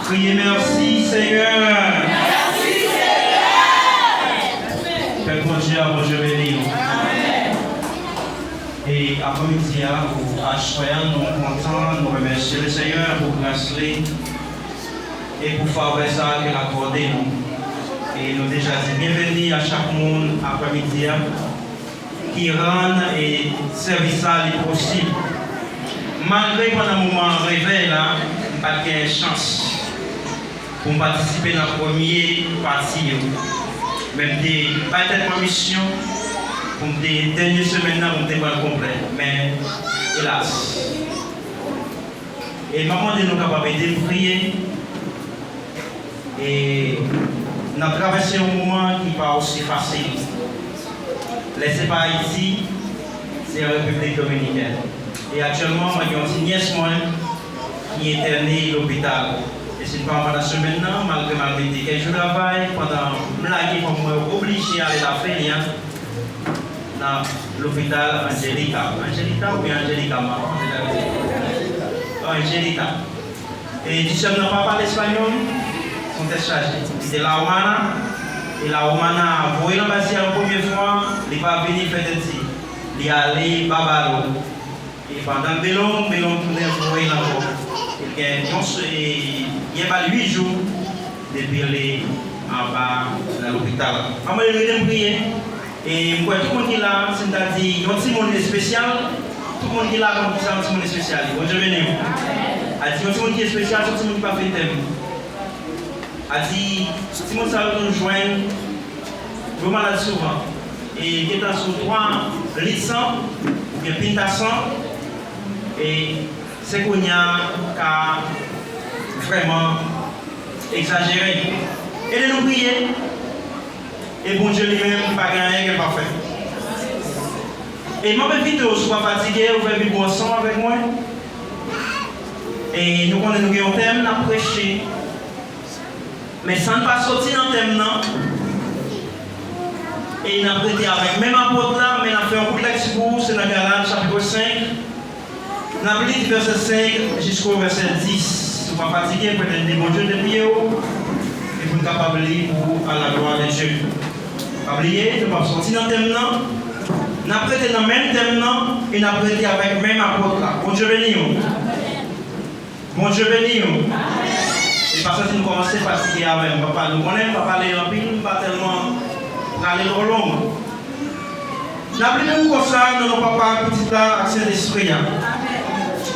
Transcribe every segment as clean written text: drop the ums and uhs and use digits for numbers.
Criez merci, Seigneur. Merci, Seigneur. Père bon Dieu béni. Et après-midi, pour H3, nous sommes contents, nous remercions le Seigneur pour grâce et pour faveur ça qu'il a accordé nous. Et nous déjà dit bienvenue à chaque monde après-midi qui rend et service ça possible. Malgré pendant un moment réveil là, pas de chance pour participer dans la première partie. Même des pas de mission pour des dernières semaines là, pour des balles complets. Mais hélas. Et maman de nous capables de prier. Et nous avons traversé un moment qui n'est pas aussi facile. Laissez pas Haïti, c'est la République dominicaine. Et actuellement, moi, j'ai une nièce qui est internée à l'hôpital. Et c'est pas pendant la semaine, malgré ma vie, que je travaille, pendant blague, comme moi, obligé à aller la faire dans l'hôpital Angelica. Angelica ou bien Angelica, Angelica. Et du seul n'a pas parlé espagnol, on était chargé. C'était la Romana. Et la Romana a voyé l'ambassade la première fois, il n'est pas venu faire des petits. Il est allé Babalo. Et pendant Bélon tournait pour y encore. Il y a 8 jours depuis aller en bas dans l'hôpital. Maman est prier. Et tout le monde qui est là, c'est-à-dire, il y a un petit monde spécial. Tout le monde qui est là, comme ça, un petit monde spécial. Bon Dieu béni. Il y a un petit monde qui est spécial, tout le monde qui n'a pas fait thème. A dit, si mon salon nous joigne, vous malade souvent. Et il est sur 3 litres, il y a pintasson, et c'est qu'on y a vraiment exagéré. Et de nous prier, et bon Dieu lui-même, pas gagner, il n'est pas fait. Et moi, je vidéo, je suis pas fatigué, vous faites vivre ensemble avec moi. Et nous avons un thème à prêcher. Mais ça ne pas sortir dans le thème, non. Et il a prêté avec même apôtre là, mais il a fait un coup de l'expo, c'est dans Galates chapitre 5. Il a pris du verset 5 jusqu'au verset 10. Si vous n'êtes pas fatigué, vous pouvez être bon Dieu de prier et vous êtes capable de lire pour à la gloire de Dieu. Pas oublier, nous ne pas sortir dans le thème, non. Il a prêté dans le même thème, non. Et il a prêté avec même apôtre là. Bon Dieu béni. Bon Dieu béni. Et parce que nous commençons à fatiguer avec papa, nous connaissons pas parler en pile, pas tellement aller trop long. Nous avons plus comme ça, nous n'avons pas petit là, accès d'esprit.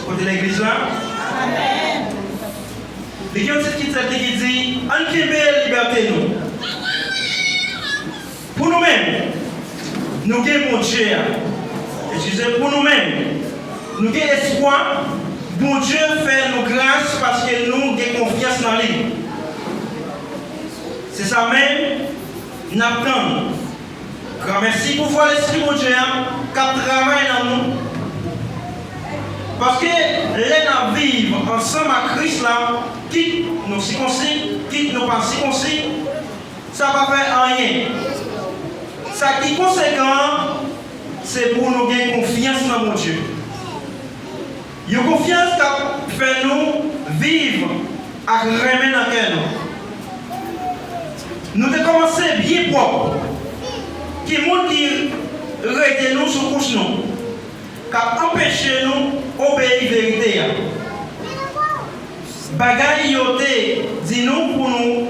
Côté l'église là. Amen. Les gens qui dit, en Québec, liberté nous. Pour nous-mêmes, nous avons mon Dieu. Excusez, pour nous-mêmes, nous avons espoir. Bon Dieu fait nous grâce parce que nous avons confiance dans lui. C'est ça même, nous attendons. Grand merci pour voir l'Esprit mon Dieu qui travaille dans nous. Parce que les vivre ensemble à Christ là, quitte nos circoncis, quitte nos pas circoncis, ça ne va faire rien. Ça qui est conséquent, c'est pour nous gagner confiance dans mon Dieu. Il y a confiance qui fait nous vivre à remettre dans le cœur. Nous avons commencé bien propre. Qui monde qui rete nous sur couche nous, qui empêché nous d'obéir la vérité. Bagaille yote dit nous pour nous.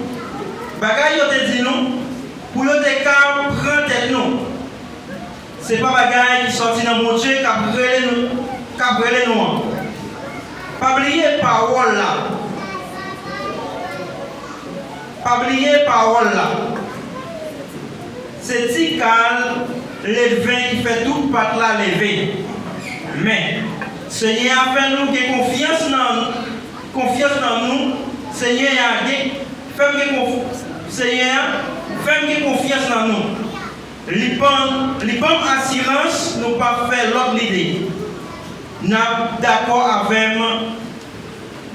Bagaille yote dit nous pour yote prendre tête nous. Ce n'est pas bagaille qui sortit dans mon Dieu qui a brûlé nous. Pas oublier parole là. Pas oublier parole là. C'est Tical, l'élevé qui fait toute patte là lever. Mais Seigneur a fait nous qui confiance dans nous. Seigneur a fait confiance dans nous. L'IPAM assurance nous pas fait l'autre idée. Nous sommes d'accord avec moi.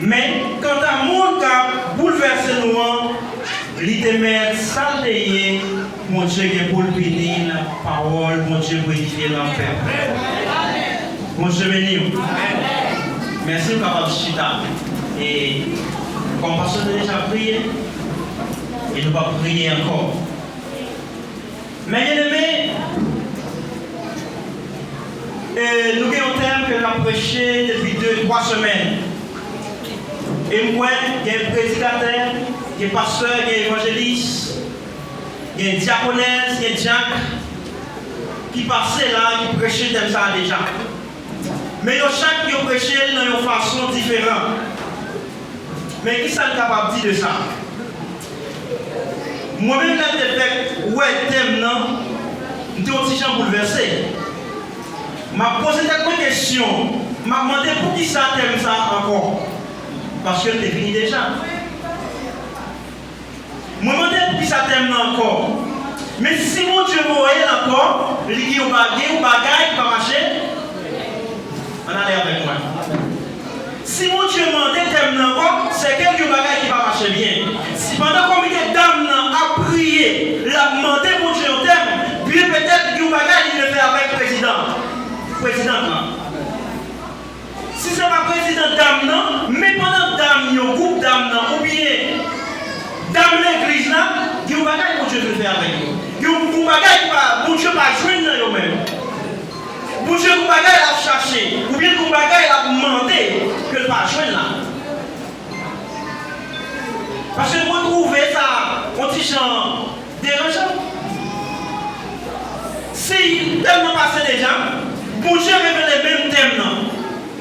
Mais quand à mon cap bouleversé nous, l'idée met saléer, mon Dieu qui pour le bénir la parole, mon Dieu pour édifier l'enfer. Mon Dieu béni. Merci pour avoir chita. Et Comme parce qu'on a déjà prié, et nous pas prier encore. Mais bien aimé, nous avons un thème que nous avons prêché depuis 2-3 semaines. Et moi, il y a un prédicateur, il y a un pasteur, il y a un évangéliste, il y a une diaconesse, il y a un diacre qui passait là, qui prêchait comme ça déjà. Mais chaque qui a prêché dans une façon différente. Mais qui sont capables de dire de ça? Moi-même, là, j'ai fait, ouais, thème, non? Je suis aussi bouleversé. Je m'ai posé quelques questions. Je m'ai demandé pour qui ça thème ça encore? Parce que c'est fini déjà. Je me demandé pour qui ça thème encore. Mais si mon Dieu voyait encore, il dit au bagaille qui va marcher, on allait avec moi. Si mon Dieu demandait thème encore, c'est quelque bagaille qui va marcher bien. Si pendant qu'on comité d'âme a prié, il a demandé mon Dieu au thème, puis peut-être qu'il bagaille il le fait avec le président. Si ce n'est pas président d'âme, mais pendant d'âme, il y a un groupe d'âme, ou bien d'âme l'église, il y a un bagaille mon Dieu le fait avec nous. Il y a un bagaille qui mon Dieu va jouer dans eux-mêmes. Mon Dieu, le bagaille l'a cherché, ou bien le bagaille l'a demandé que le pas jouer là. Parce que vous trouvez ça, on dit genre dérangeant. Si le thème n'a pas passé déjà, mon Dieu révèle les mêmes thèmes.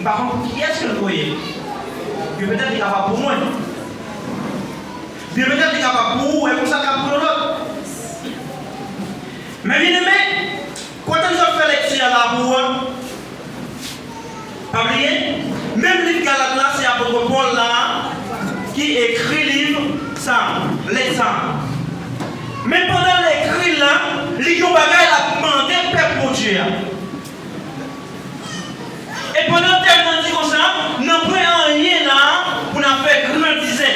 Par contre, qui est-ce que vous voyez? Dieu peut-être est capable pour moi. Dieu peut-être est capable pour vous et pour ça qu'il pour l'autre. Mais bien aimé, quand nous avons fait lecture là pour vous, pas oublier, même livre Galate là, c'est apôtre Paul là qui écrit livre ça, l'exemple. Mais pendant l'écrit là, l'Igno Bagay a demandé peuple pour Dieu. Et pendant tellement dit comme ça, nous n'avons rien là pour nous faire grandiser.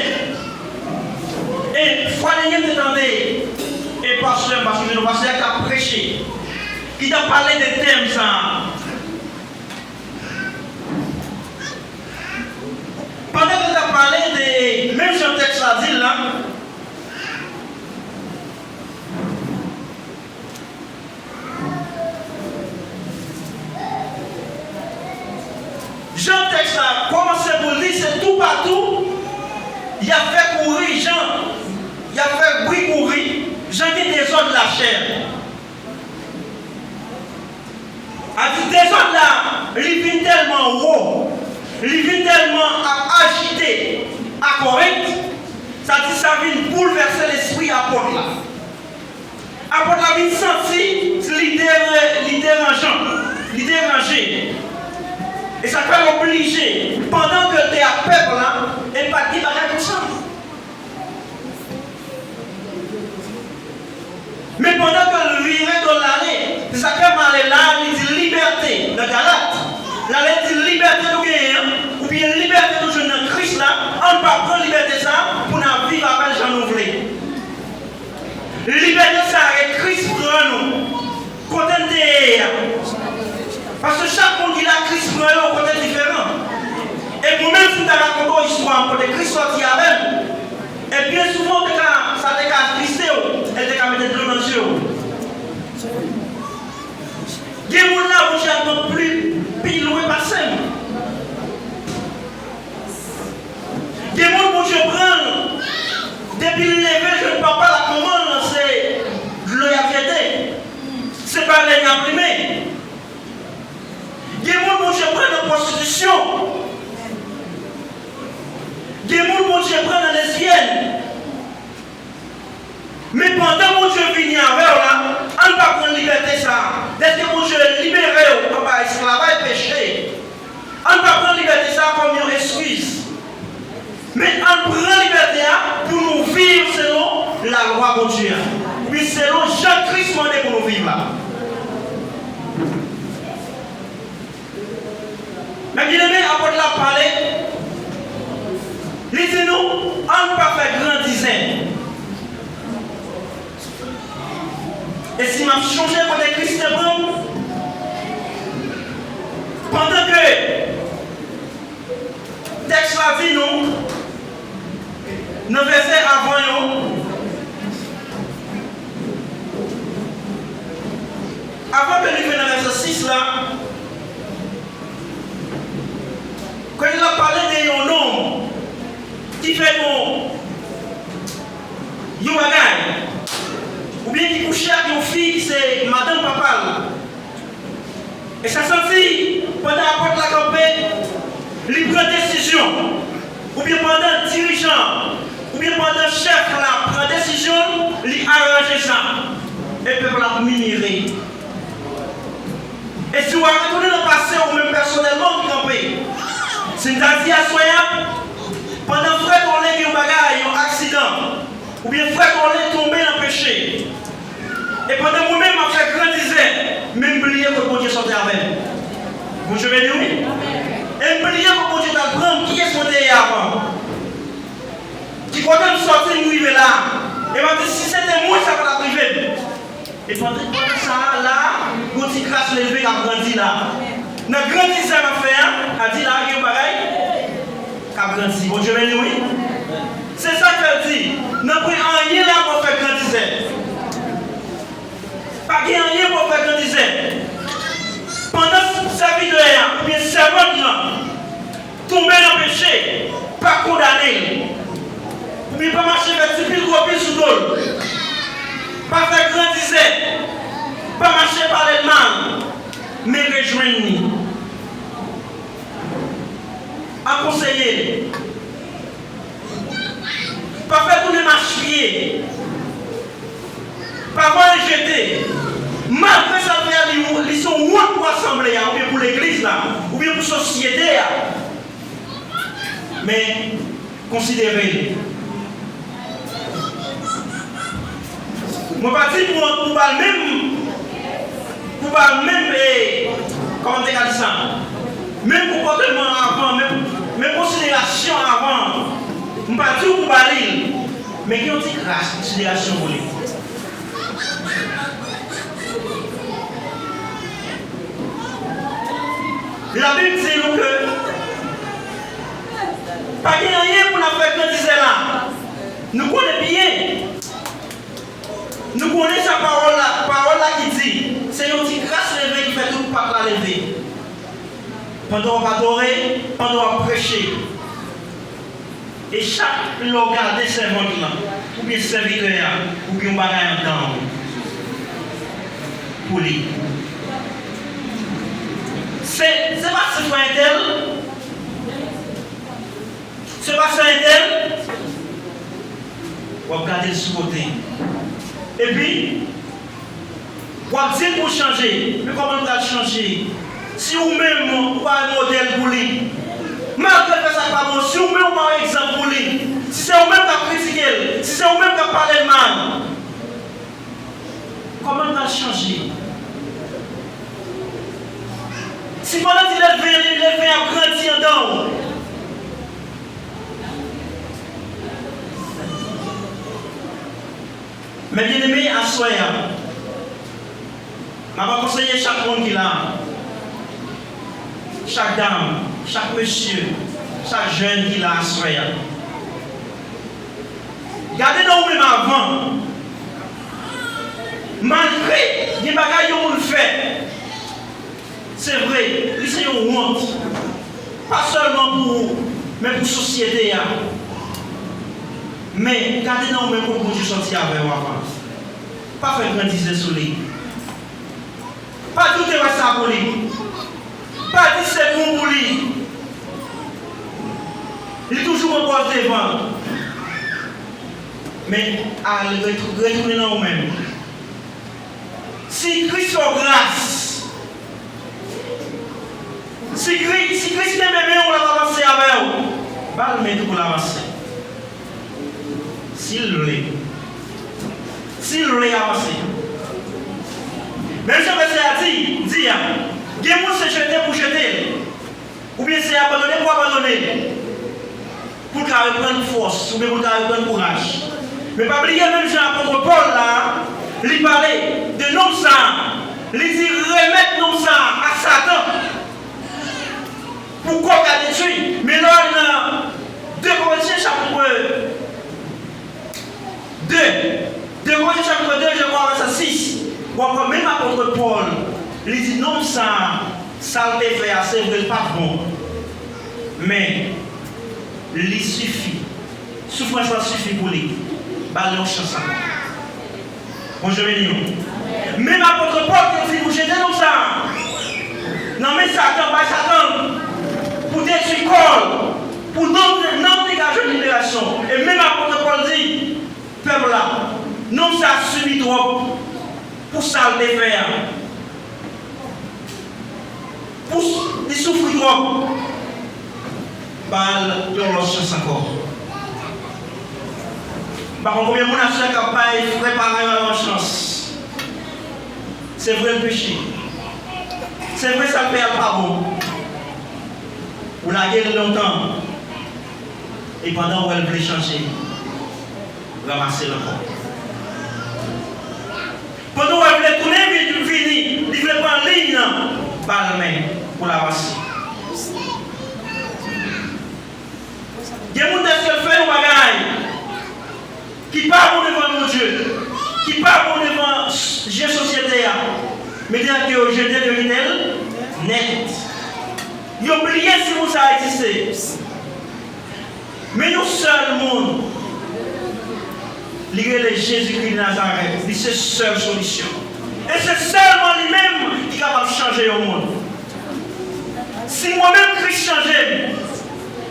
Et fois dernière, vous entendez, et pasteur, parce que le pasteur qui a prêché, qui a parlé des thèmes ça. Pendant que tu as parlé de, même si le texte l'a dit là, Jean texte a commencé pour dire, c'est tout partout. Il a fait courir Jean. Il a fait bruit courir. Jean dit désordre la chair. A dit désordre là, il vient tellement haut, il vient tellement agité, à correct. Ça dit ça vient bouleverser l'esprit apôtre là. Apôtre là vient sentir l'idée dérangée. Et ça fait obliger, pendant que tu es à peuple là, et pas dire rien comme ça. Mais pendant que le virait dans l'année, ça fait mal là, il dit liberté, dans Galate. L'année dit liberté de guerre, ou bien liberté de jeune dans Christ là, on ne peut pas prendre liberté ça pour nous vivre avec les gens nouvelés. Liberté ça, et Christ prend nous. Contenté. Parce que chaque monde qui a Christ prend un côté différent. Et pour même si tu as raconté une histoire, côté Christ sorti avec, et bien souvent, ça te casse Christ, elle te casse mettre de l'eau dans les yeux. Il y a des gens là où j'ai un peu plus piloué par ça. Il y a des gens où je prends, depuis le lever, je ne parle pas la commande, c'est de l'eau à fêter. C'est pas les imprimés. Il y a des gens où je prends de prostitution. Il y a des gens où je prends de lesbienne. Mais pendant que je viens avec là, on ne va pas prendre liberté ça. Dès que je libère, on va esclavage péché. On ne va pas prendre liberté ça comme une excuse. Mais on prend liberté pour nous vivre selon la loi de Dieu. Puis selon Jean-Christ demandé pour nous vivre là. Mais bien aimé, après la parler, lisez-nous, on ne peut pas faire grand dizaine. Et si m'a changé pour les Christ pendant que texte la dit nous, Dans le verset avant, avant que nous venons dans le verset 6 là, quand il a parlé d'un homme qui fait un bagage, ou bien qui couche avec une fille qui c'est Madame Papal. Et ça sentit, pendant la porte la campée, il prend décision, ou bien pendant le dirigeant, ou bien pendant le chef là, prend décision, il arrange ça. Et le peuple a minéré. Et si vous retournez dans le passé, ou même personnellement, qui campé, c'est une dit à soya, pendant que frère qu'on l'a un bagage, un accident, ou bien frère qu'on l'a tombé dans le péché. Et pendant que moi-même, je fais grandir, même oublier que mon Dieu sortait avec. Vous je vais dire oui. Et oublier que mon Dieu t'a grand, qui est sorti avant. Qui quand même sortir, nous arriver là. Et m'a dit, si c'était moi, ça va priver. Et pendant ça, là, mon petit grâce levé qui a grandi là. Dans le grandissement, m'a fait, a dit là, il y a un bagage qui a grandi. Bon Dieu, oui. C'est ça qu'elle dit. N'a pris rien là pour faire grandir. Pas rien pour faire grandir. Pendant sa vie de l'air, ou bien servante là, tomber dans le péché, pas condamné. Ou bien pas marcher vers ce pile gros pile sous l'eau. Pas faire grandir. Pas marcher par les mains. Mais rejoindre. À conseiller. Pas faire tourner marche pied. Pas voir les jeter. Malgré ça, ils sont moins pour l'assembler, ou bien pour l'église, ou bien pour la société. Mais considérez. Je ne vais pas dire pour même, comment on dit ça, même comportement avant, même considération avant, je ne vais pas dire pour parler, mais qui ont dit grâce, considération pour lui. La Bible dit que pas rien pour la faire grandir là. Nous connaissons bien. Nous connaissons sa parole là qui dit c'est une petite grâce levée qui fait tout le peuple la lever. Pendant on va adorer, pendant on va prêcher. Et chaque local de servante là, ou bien serviteur, ou bien un bagage en temps pour lui. C'est pas citoyen tel, c'est pas citoyen tel, on va regarder ce côté. Et puis, on va dire pour changer, mais comment on va changer? Si vous-même, vous pas un modèle pour lui, malgré que ça n'est pas bon, si vous-même, vous pas un exemple pour lui, si c'est vous-même qui a critiqué, si c'est vous-même qui a parlé mal, comment on va changer? Si pendant qu'il est levé à grandir dedans, mais bien aimé, à soi, je vais conseiller chaque monde qui est là, chaque dame, chaque monsieur, chaque jeune qui est là à soi. Gardez dans vous-même avant, malgré les bagages que vous faites. C'est vrai, c'est une honte. Pas seulement pour vous, mais pour la société. Mais gardez dans vous-même pour Dieu sortir avec vous avant. Pas faire grandir sur lui. Pas douter ça pour lui. Pas dire c'est bon pour lui. Il est toujours en poste devant. Mais à retourner dans vous-même. Si Christ fait grâce, si Christ est bébé, on l'a avancé avec vous. Pas le mettre pour l'avancer. S'il l'est. S'il l'est avancé. Même si on dit, il y a des gens qui se jeter pour jeter. Ou bien c'est abandonner pour abandonner. Pour qu'il reprenne force, ou bien pour qu'il reprenne courage. Mais pas oublier même Jean-Apôtre Paul là, il parlait de non ça. Il dit remettre non ça à Satan. Pourquoi il a détruit? Mais là, dans 2 Corinthiens chapitre l'apôtre Paul, il dit non, ça le fait, c'est vrai, pas bon. Mais, il suffit. Souffrance, ça suffit pour lui. Bah, leur chance. Bon, je vais dire. Même l'apôtre Paul, il dit, vous jetez comme ça. Non, mais Satan, bah, Satan, pour détruire le corps, pour non dégager une libération. Et même l'apôtre Paul dit, peuple là, non, ça subit trop pour ça le faire. Pour les souffrir trop. Balle, il y a une chance encore. Par contre, combien de monde a fait capable préparer la chance? C'est vrai le péché. C'est vrai ça ne perd pas bon. Vous la guerre longtemps. Et pendant où elle voulait changer, ramasser le corps. Pendant où elle voulait tourner, il voulait prendre en ligne, par la main, pour la ramasser. Il y a des gens qui font des bagailles, qui parlent devant mon Dieu, qui parlent devant la société, mais dire que je dis le net. Ils ont oublié si vous avez existé. Mais nous seul monde, l'Église de Jésus-Christ de Nazareth, c'est la seule solution. Et c'est seulement lui-même qui est capable de changer le monde. Si moi-même Christ change,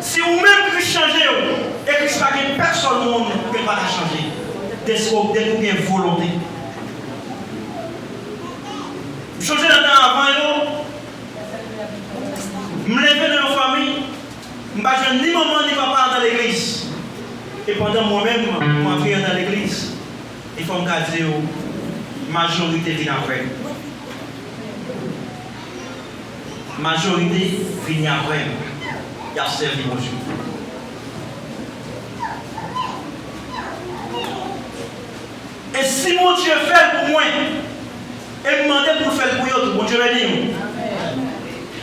si vous-même Christ change, et que ce n'est pas personne au monde qui ne peut pas changer, dès que vous avez une volonté. Changer dans le temps avant, je me lever dans ma famille, je ne ni maman ni papa dans l'église. Et pendant moi-même, je viens dans l'église. Il faut me dire que la majorité vient après. La majorité vient après. Il a servi mon Dieu. Et si mon Dieu fait pour moi, et me demande pour faire pour eux, mon Dieu va dire.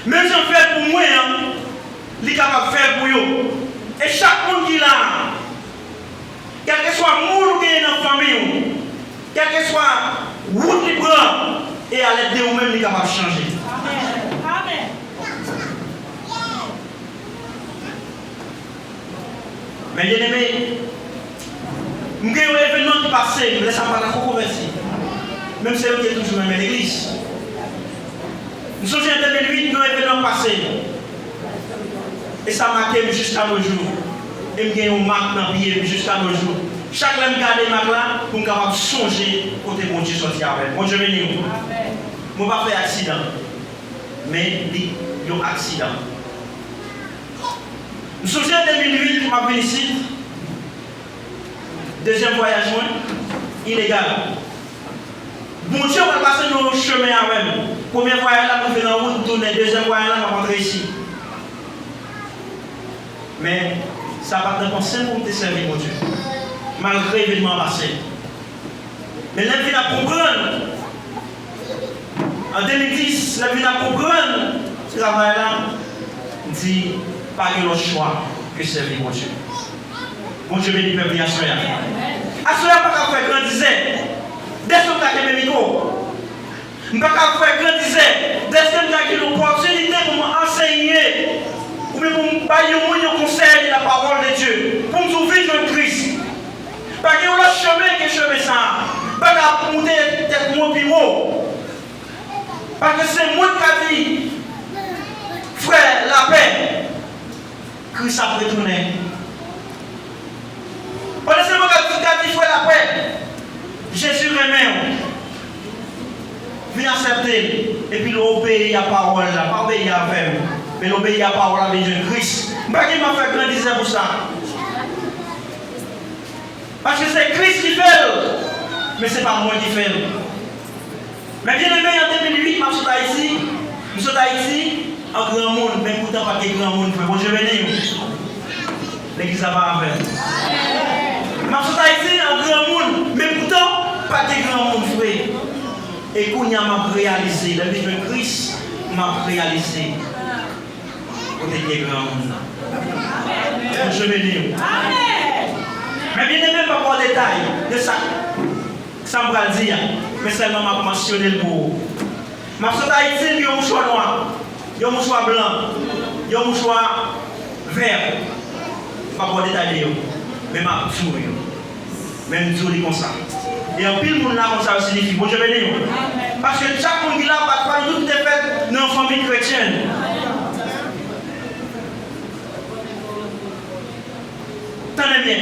Même si on fait pour moi, il est capable de faire pour eux. Et chaque monde qui est là, quel que soit le monde qui est dans la famille, quel que soit le route qui prend, et à l'aide de vous-même, il est capable de changer. Amen. Mais bien aimé, je vais un événement qui passe, je ne laisse pas la controversie. Même si elle est toujours dans l'église. Nous sommes en 2008, nous avons un événement passé. Et ça m'a marqué jusqu'à nos jours. Et je me marque dans le pied jusqu'à nos jours. Chaque fois que je regarde les marques là, pour me capable de songer côté mon Dieu sorti avec. Bon Dieu béni. Je ne vais pas faire accident. Mais il y a un accident. Nous sommes en 2008, je m'appelle ici. Deuxième voyage, illégal. Bon Dieu va passer nos chemins avec nous. Premier voyage là, nous faisons en route, tourner. Deuxième voyage là, nous rentrons ici. Mais ça va être pensé pour te servir, mon Dieu. Malgré l'événement passé. Mais l'homme vient à comprendre. En 2010, l'homme vient à comprendre ce travail-là. Dit, pas de l'autre choix que servir, mon Dieu. Mon Dieu béni, peuple, à cela. À cela, pas qu'à faire grandir. Dès que tu as mes micros, je ne peux pas faire grandir. Dès que tu as une opportunité pour m'enseigner, ou bien pour me bailler un conseil de la parole de Dieu, pour me vivre en Christ. Parce qu'il y a un chemin qui est chemin ça. Pas qu'à monter tête mon piment. Parce que c'est moi qui ai dit, frère, la paix, Christ a retourné. Parce que c'est moi qui ai dit, frère, la paix. Jésus remet, vient accepter, et puis l'obéir à la parole, pas obéir à faire, mais l'obéir à la parole avec Jésus-Christ. Pas qui m'a fait grandir pour ça. Parce que c'est Christ qui fait, mais ce n'est pas moi qui fais. Mais bien aimé, en 2008, je suis Haïti, je suis Haïti, en grand monde, mais pourtant pas de grand monde. Bon, je vais dire, l'église va avec. Je suis Haïti, en grand monde, mais pourtant pas de grand monde, frère. Et quand il m'a réalisé, la vie de Christ m'a réalisé. Côté des grands monde. Je vais dire. Mais bien aimé, pas pour détail de ça. Ça me va dire. mais seulement m'a mentionné le mot. Ma soeur Haïti, il y a un mouchoir noir, il y a un mouchoir blanc, il y a un mouchoir vert. Je ne vais pas détailler, mais je vais tout. Même tout comme ça. Et en pile, monde là comme ça signifie. Bon, je vais dire. Parce que chaque monde qui là, pas tout est fait dans une famille chrétienne. Tenez bien.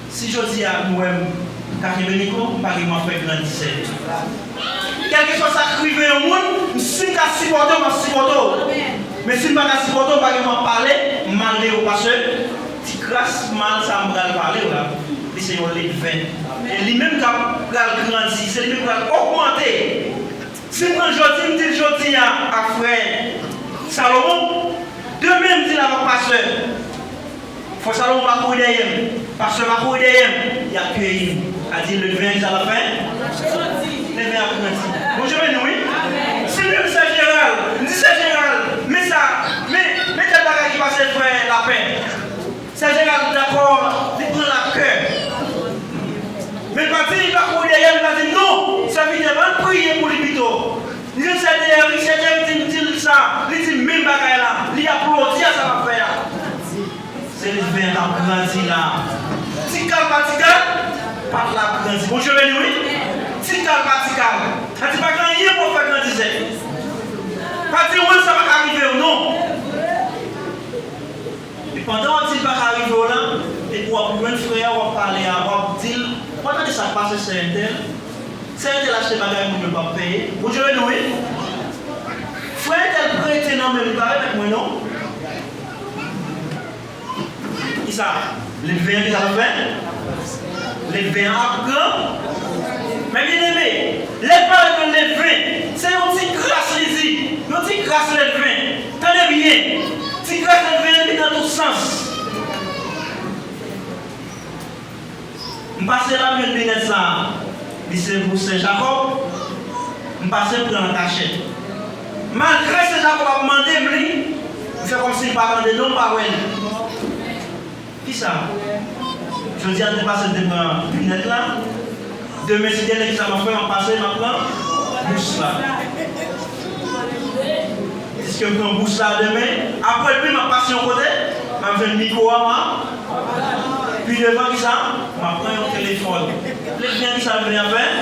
Si je dis à nous-mêmes, car je vais pas faire grandir. Quel que soit ça qui arrive au monde, si je suis supporté, je suis supporté. Mais si je ne suis pas supporté, je ne vais pas parler, mal parce que si grâce mal, ça me va parler là. C'est les 20. Et lui-même qui a grandi, c'est lui-même qui a augmenté. Si je dis à frère Salomon, demain je dis à mon pasteur, faut Salomon va courir derrière. Pasteur va courir derrière. Il a accueilli. A dit le 20 à la fin. Les 20 a grandi. Bon, je vais nous, oui. Si même c'est général, dis c'est général, mais ça, mais quel bagage qui passe frère la paix. C'est général d'accord, il prend la cœur. Mais quand il va courir derrière, il va dire non, ça veut dire qu'il va prier pour lui plutôt. Il dit ça, il dit même bagaille là, il applaudit à ça va faire. C'est les 20 ans grandi là. Tikal, pas la grandi. Bon, je vais lui, tikal. Ça ne dit pas grand rien pour faire grandir. Pas dire oui, ça va arriver ou non. Et pendant qu'il va arriver là, et pour un frère, on va parler, on va dire. Pendant que ça passe, c'est un tel. C'est un tel acheté bagage pour ne pas payer. Vous jouez nous, oui? Frère, tel prêté non, mais vous avec moi, non? Qui ça? Les 20 qui ça va faire? Les 20 après? Mais bien aimé, les parents de les 20, c'est une petite grâce ici. Une petite grâce les 20. Tenez bien. Petite grâce les 20 dans tous sens. Je passe là, je vais dire ça. C'est pour Saint-Jacob. Je passe pour un cachet. Malgré Saint-Jacob a demandé, je fais comme si je ne parlais pas de non par qui ça? Je dis à te passer de ma lunette là. Demain, si quelqu'un qui ça m'a fait, on passe maintenant. Bouche là. Est-ce que je prends bouche là demain? Après, puis ma passion côté, je vais le micro à moi. Puis devant qui ça, je prends un téléphone. Les gens qui savent rien faire.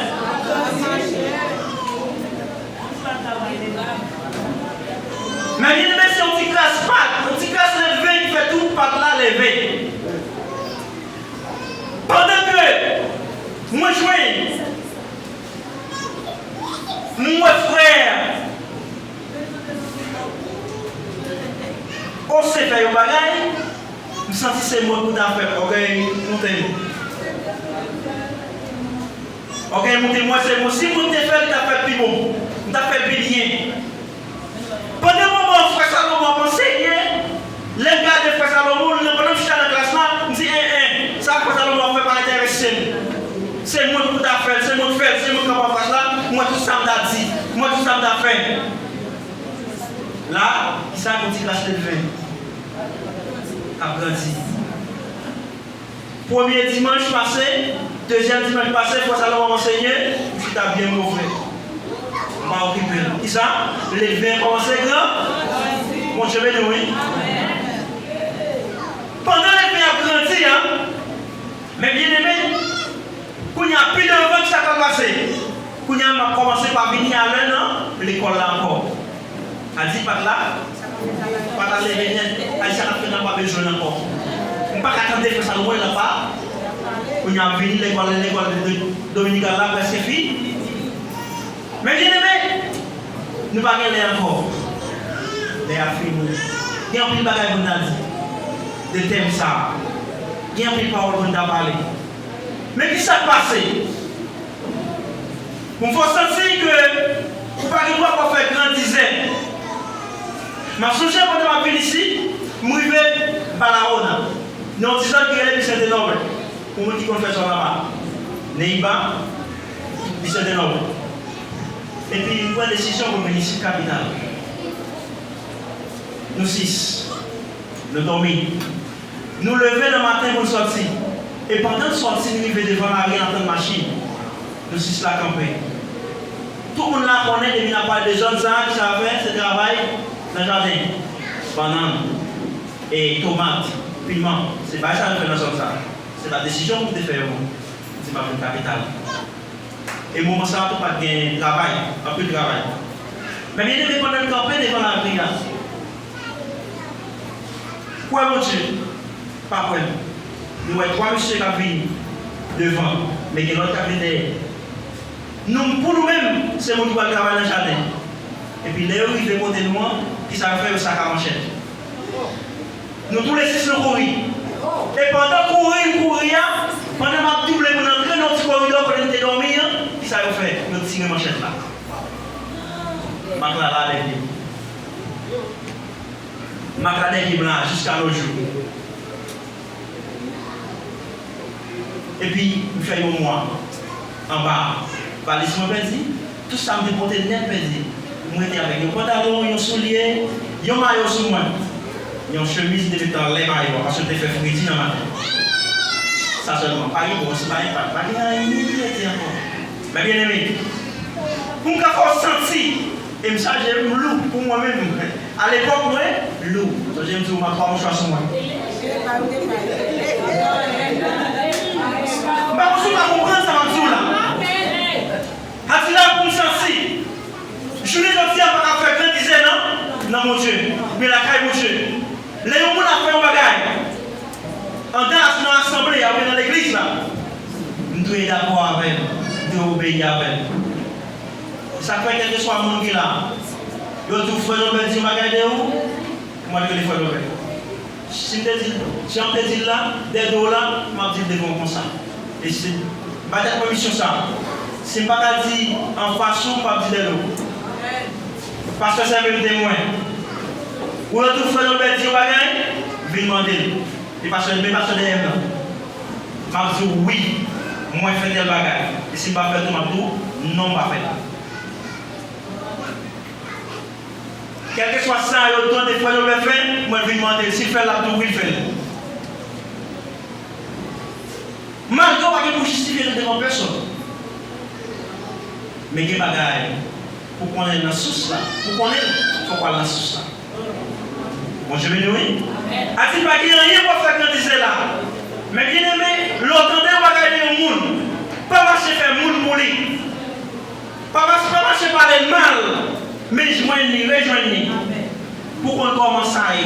Mais il y a des si on dit classe pas, on dit classe levé, il fait tout par là levé. Pendant que moi joué, mon frère, on s'est fait un bagage. Je me sens c'est moi qui t'ai fait. Ok, montez. Ok, montez-moi, c'est moi. Si vous t'ai fait, t'as fait plus bon. T'as fait plus bien. Pendant un moment, frère Salomon m'a enseigné. Les gars de frère Salomon, pendant que je suis dans la classe là, je me dis, ça frère Salomon fait pas intéressant. C'est moi qui t'ai fait, c'est moi qui fais, c'est moi qui m'en face là. Moi tout ça m'a dit, moi tout ça m'a fait. Là, ça a continué à se lever. Grandi. Premier dimanche passé, deuxième dimanche passé, frère Salomon m'a enseigné, je suis bien mauvais. On va occuper. Qui ça? Les 20 commencent grand. Mon chemin de oui. Pendant les 20 a grandi, hein? Mais bien aimé, quand il y a plus de 20 qui ça va passer, quand il y a commencé par venir à l'un an, l'école là encore. A dit pas là, pas là les vénènes, a dit ça n'a pas besoin encore. On ne peut pas attendre que ça loin là-bas. Quand il y a venu l'école de Dominical là, presque fini. Mais bien aimé, nous ne pouvons pas aller encore. Les Africains, il y a un peu de bagages qu'on a dit, de thème ça. Il y a un peu de paroles qu'on a parlé. Mais qui s'est passé? Il faut sentir que vous ne pouvez pas faire grand dizaine. Je suis pendant ma vie ici, je suis arrivé à Balaona. Nous avons dit que c'est énorme. Pour me dire qu'on fait ça là-bas. Neiba, c'est énorme. Et puis, il prend une décision pour venir ici, capitale. Nous 6, nous dormons. Nous levons le matin pour sortir. Et pendant de sortir, nous arrivons devant la rue en train de machine. Nous 6 là campés. Tout le monde là connaît, depuis la part des jeunes qui savaient ce travail dans le jardin. Bananes et tomates, piment. C'est pas ça que nous faisons ça. C'est la décision que vous devez faire. C'est pas une capitale. Et moment ça, tout pas de travail, un peu de travail. Mais bien aimé, pendant le campé devant la brigade. Quoi, mon Dieu? Pas quoi. Nous avons trois messieurs qui viennent devant, mais il y a l'autre qui vient derrière. Nous, pour nous-mêmes, c'est nous qui va travailler dans le jardin. Et puis, les gens qui viennent côté de moi, qui savent faire le sac à manchette. Nous tous les six nous courir. Et pendant courir, pendant que double pour entrer dans notre corridor pour nous dormir, qui savent faire? Nous tirons manchette là. Macla là, les Macla des blancs jusqu'à nos jours. Et puis, nous faisons un mois en bas. Laisse-moi dire, tout ça me déporte net perdu. Moi, j'étais avec un pantalon, un soulier, un maillot sur moi. Une chemise de temps les maillots, parce que je fait frédit dans ma tête. Ça seulement, pas une grosse, pas une mais bien aimé, pour me faire sentir, et me charger loup pour moi-même. À l'époque, moi, loup. J'aime dire, ma trois mouchoirs sur moi. Je ne pas comprendre ça, ma là. As-tu là pour me sentir? Je ne sais pas faire grand disait non, mon Dieu, mais la caille, mon Dieu. Les gens qui ont fait un bagage, en dans l'assemblée, dans l'église, nous devons être d'accord avec eux, nous devons obéir avec eux. Ça fait quel que soit le monde qui est là. Ils ont tout fait, ils ont dit, bagage de où? Moi, je vais le faire. Si on te dit là, des dos là, je vais te dire comme ça. Et c'est pas de permission ça. Si je ne pas dire en façon, je ne vais pas dire de l'eau. Parce que c'est même témoin. Ou on tout fait le bête du bagage, je vais demander. Et parce que je ne vais pas faire de l'eau. Je vais dire oui, moi je fais tel bagage. Et si je ne vais pas faire tout, non, je ne vais pas faire. Quel que soit ça, il y a autant de fois que je vais faire, moi je vais demander si je fais la tour, il fait. Malgré que je ne justifie devant personne. Mais il y a des bagages pour qu'on ait la source là. Pour qu'on ait, il faut qu'on ait la source là. Bon, je vais nous dire. A-t-il pas qu'il n'y a rien pour faire grandir là? Mais bien aimé, l'entendez bagages de monde. Pas marcher faire monde pour lui. Pas marcher par le mal. Mais rejoignez. Pour qu'on commence à y.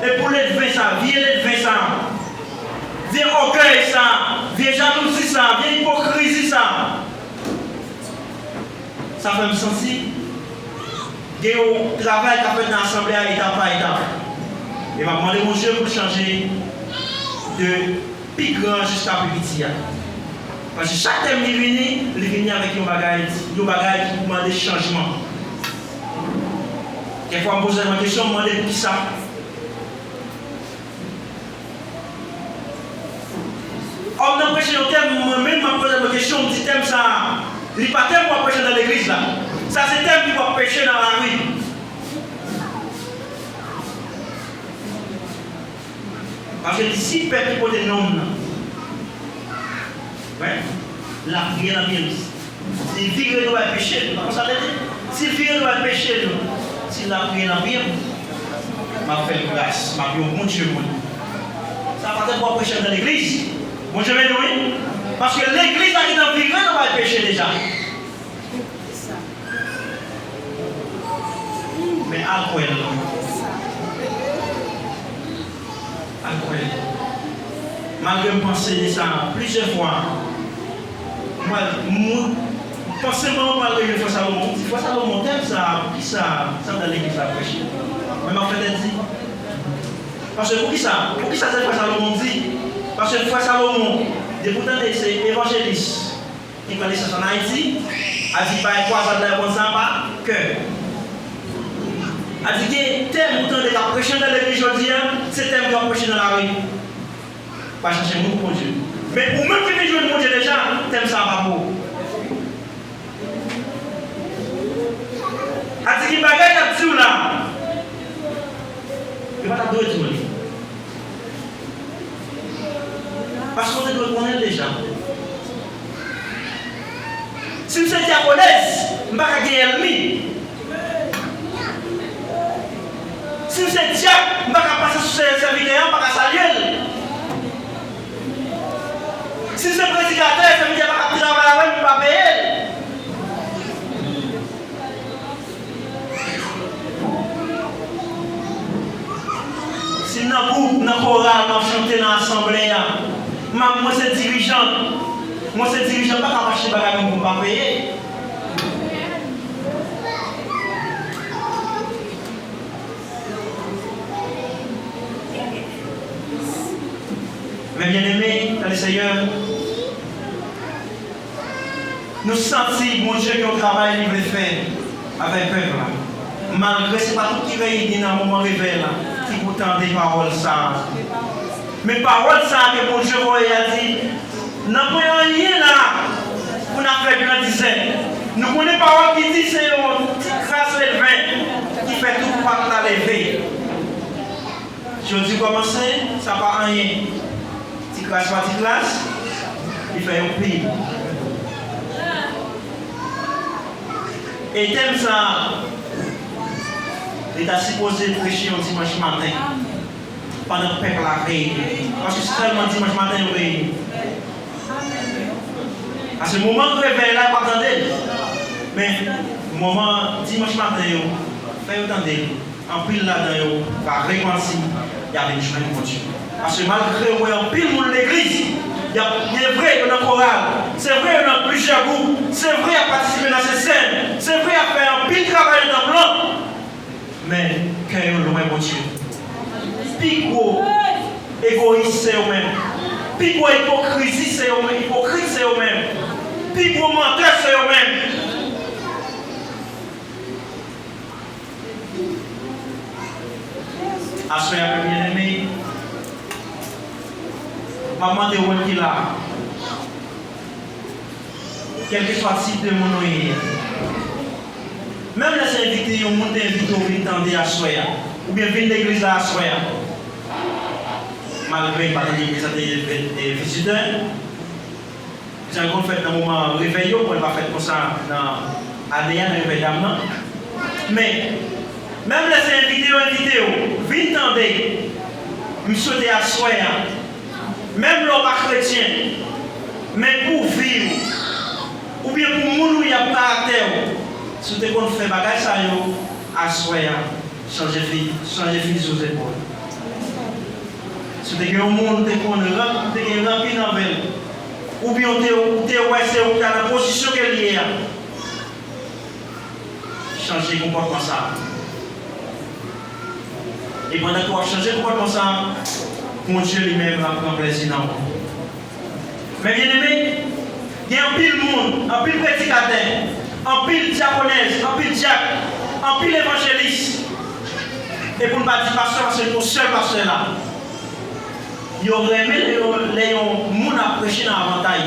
Et pour les 20 ça, viens les 20 ça. Viens orgueil ça. Viens jalousie ça. Viens hypocrisie ça. Ça fait me sentir. Il y a un travail qui a fait dans l'assemblée à étape par étape. Et je vais demander mon Dieu pour changer de plus grand jusqu'à plus petit. Parce que chaque thème qui vient, il vient avec un bagage qui demande des changements. Quelquefois, je me pose une question, je me demande pour qui ça. On a prêché un thème, moi-même, je me pose une question, je me dis thème ça. Il n'y a pas thème pour prêcher dans l'église là. Ça, c'est thème qui va prêcher dans la rue. Parce que si le peuple peut des noms, la prière dans la Bible. Si le figure doit pécher, si le figure doit pécher, si la prière dans la Bible, m'a fait grâce, m'a dit bon Dieu. Ça va pas être prêcher dans l'église. Bon Dieu, oui. Parce que l'église qui est dans le vivre, on va pécher déjà. Mais alcool. Malgré me penser de ça plusieurs fois, moi, pensez vraiment malgré que je fais Salomon. Si je fais Salomon, ça, qui ça dans l'église à prêcher. Mais en fait, elle dit. Parce que pour qui ça c'est quoi Salomon dit? Parce que fois Salomon, pourtant c'est évangéliste qui connaît ça en Haïti, a dit pas quoi ça doit comme ça pas que. A dit que thème pourtant de la prêcher dans l'église aujourd'hui, c'est thème de la prêcher dans la rue. Pas chercher mon pour Dieu. Mais pour même qui vient jouer mon Dieu déjà, thème ça pas pour. A dit que bagaille a dit là. Il va t'adorer tout le monde. Parce qu'on doit connaître déjà. Si c'est diabolesse, je ne vais pas gagner ennemi. Si c'est diable, je ne vais pas passer sur ses serviteurs, je ne vais pas saluer. Si c'est prédicateur, ça veut dire que je ne vais pas travailler, je ne vais pas payer. Si dans le groupe, dans le choral, je chante dans l'assemblée, moi c'est dirigeant. Moi c'est dirigeant, je ne vais pas acheter des bagages pour ne pas payer. Mais bien aimé, dans le Seigneur, nous sentons, mon Dieu, que le travail veut faire avec le peuple. Malgré ce n'est pas tout qui réunit dans le moment révèle qui vous tend des paroles ça. Mais paroles ça que mon Dieu a dit, nous n'avons rien là pour nous faire grandir. Nous connaissons des paroles qui disent c'est une petite grâce élevée qui fait tout pour la lever. Je dis commencer, ça ne va rien. Petite classe par petite classe, il fait un pays. Et thème ça, il est supposé prêcher un dimanche matin pendant que le peuple a réuni. Parce que c'est seulement dimanche matin qu'il réuni. À ce moment de réveil là, pas attendre. Mais le moment dimanche matin, fait attendre. En pile là-dedans, va réconcilier. Il y a des chemins pour Dieu. Parce que malgré qu'il y a un pile dans l'église, il est vrai qu'on a choral, c'est vrai qu'on a plusieurs groupes, c'est vrai à participer dans ces scènes, c'est vrai à faire un pile travail dans le blanc. Mais quand il y a loin pour Dieu, pico égoïste c'est eux-mêmes, pico hypocrisie c'est eux-mêmes, hypocrite c'est eux-mêmes, pico menteur c'est eux-mêmes. À ce moment bien aimé, maman de où qui là, quel que soit le type de mon oeil, même les invités, on monte invité au vin à soya, ou bien vin d'église à soya, malgré pas l'église des visiteurs, j'ai encore fait dans le moment réveil, on ne va pas faire comme ça dans l'année de réveil d'âme. Mais même les invités, vin tendez, je souhaite à soya. Même l'homme pas chrétien, mais pour vivre, ou bien pour mourir, il y a un caractère. Si vous avez fait des bagages, assoyez, changez vie sur les épaules. Si vous avez un monde qui est rempli dans ou bien vous êtes dans la position qu'elle est, changez le comportement ça. Et pendant que vous changez le comportement ça, mon Dieu lui-même va prendre plaisir dans vous. Mais bien aimé, il y a un pile monde, un pile prédicateur, un pile diaconesse, un pile diacre, un pile évangéliste. Et pour ne pas dire pasteur, parce que c'est le seul pasteur là. Il aurait aimé les gens à prêcher dans l'avantage.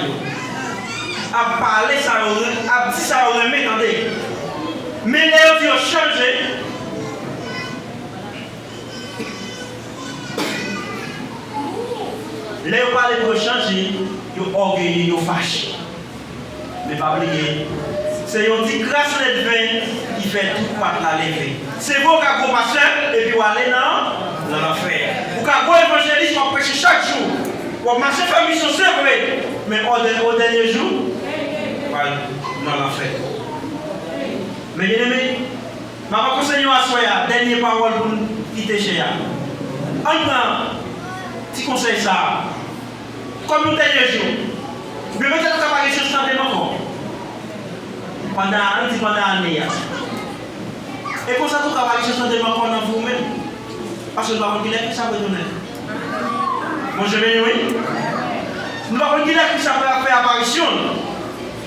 À parler, ça aurait, à dire ça aurait aimé, attendez. Mais les gens ont changé. Les gens parlent pour changer, ils sont orgueilleux, ils sont fâchés. Mais pas oublier, c'est une petite grâce de vin qui fait tout pour la lever. C'est vous qui avez un pasteur et puis vous allez dans l'enfer. Vous avez un évangéliste qui prêche chaque jour. Vous marchez par mission, c'est vrai. Mais au dernier jour, voilà, dans l'enfer. Mais bien aimé, je vais conseiller à soi, dernière parole pour quitter chez vous. En prend petit conseil ça. Comme le dernier jour. Mais peut-être que vous avez des choses encore. Pendant l'année. Et pour ça, vous avez des choses encore dans vous-même. Parce que nous avons dit que ça peut donner. Bon, je vais oui. Nous avons dit que ça peut faire apparition.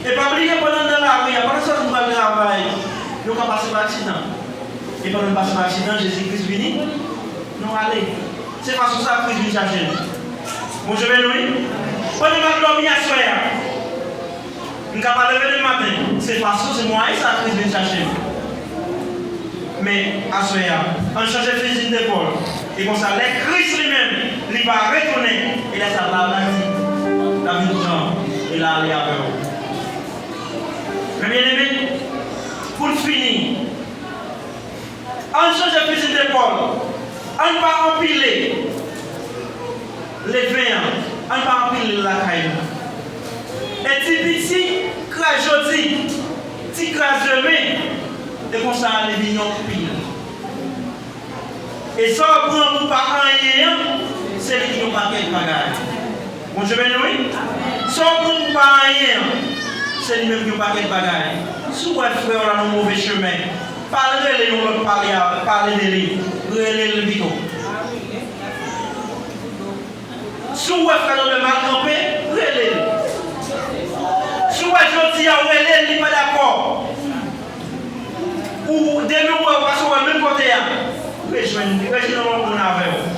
Et pas oublier pendant la vie, pendant ça, nous allons travailler. Nous avons passé par l'accident. Et pendant le passé par l'accident, Jésus-Christ venu. Nous allons. C'est parce que ça a pris une charge. Bon, je vais oui. Quand nous allons dormir à soir, nous ne pouvons pas lever le matin. C'est parce que c'est moi et ça a pris une charge. Mais à soir, on change de fusil d'épaule. Et comme ça, les Christ lui-même, il va retourner. Et là, ça va la vie de temps. Et là, il y a peur. Mais bien aimé, pour finir, on change de fusil d'épaule, on va empiler les veins, on va empiler la caille. Et petit crajoti, petit crajemé, et comme ça, les vignons pile. Et ça, prend pour pas rien, c'est les qui n'ont pas quel bagage. Bon, je vais nous ça, prend pour pas rien, c'est les mêmes qui n'ont pas quel bagage. Si vous êtes frère dans un mauvais chemin, parlez-les, on va parler de lui, relez le bidon. Si vous êtes frère dans le mal campé, relez-le. Si vous êtes gentil à relais, il n'est pas d'accord. Ou dès nous, on va passer au même côté. Rejoignez-nous mon avec vous.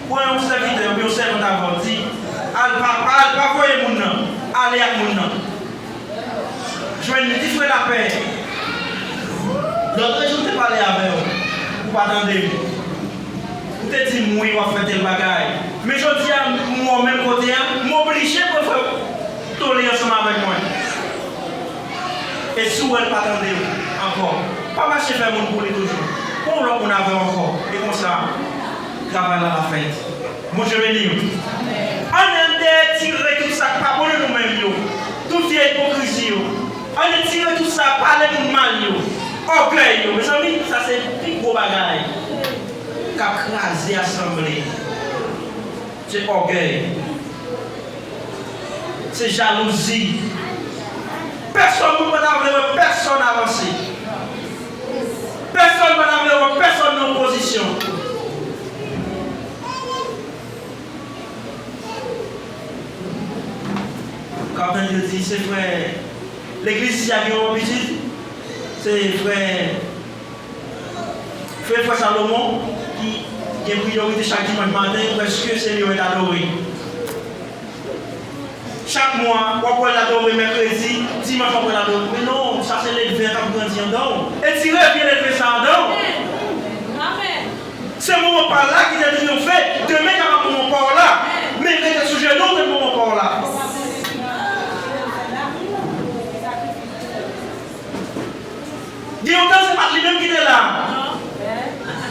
Pour un serviteur, bien sûr, on a dit, pas voyer mon nom, allez à mon nom. Joignez-nous, frère la paix. L'autre jour, je parlé avec vous. Vous pas attendez. Vous te dites, moi, je vais faire tel bagage. Mais je dis à moi, au même côté, m'obliger pour faire tolérer ensemble avec moi. Et si vous ne pas attendez encore, pas marcher faire mon boulot toujours. Pour l'autre, on avait encore. Et comme ça, travail à la fête. Moi, je vais dire. On a tiré tout ça, pas pour nous-mêmes. Tout est hypocrisie. On a tiré tout ça, pas les gens mal. Orgueil. Mes amis, ça c'est le plus gros bagage. Qu'a crasé l'assemblée. C'est orgueil. C'est jalousie. Personne ne peut avoir personne avancé. Personne ne peut avoir personne en opposition. Quand on dit, c'est frère, l'église, il y a une visite, c'est frère Salomon qui est priorité chaque dimanche matin parce que c'est lui qui est adoré. Chaque mois, on peut l'adorer mercredi, dimanche on peut l'adorer. Mais non, ça c'est l'élevé qui a grandi en don. Et tirer bien l'élevé ça en don. C'est mon moment par là qui est triomphé. Demain, il y a un moment par là. Mais il est sujet d'autres moments par là. Dieu, c'est pas lui-même qui est là.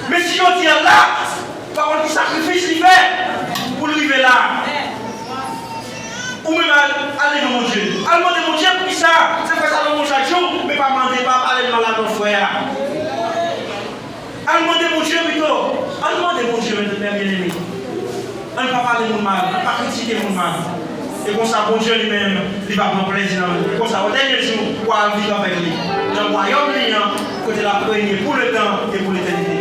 Mais si on dit là, par contre, il sacrifice l'hiver pour l'arriver là. Ou même aller dans mon Dieu. Aller demander mon Dieu pour qui ça? C'est pas ça dans chaque jour, mais pas demander, pas aller mal à ton frère. Aller demander mon Dieu plutôt. Aller demander mon Dieu, bien aimé. On ne va pas parler de mal, on ne va pas critiquer mon mal. Et comme ça, bon Dieu lui-même, il va prendre plaisir dans nous. Comme ça, au dernier jour, pour vivre avec lui. Dans le royaume, côté la première, pour le temps et pour l'éternité.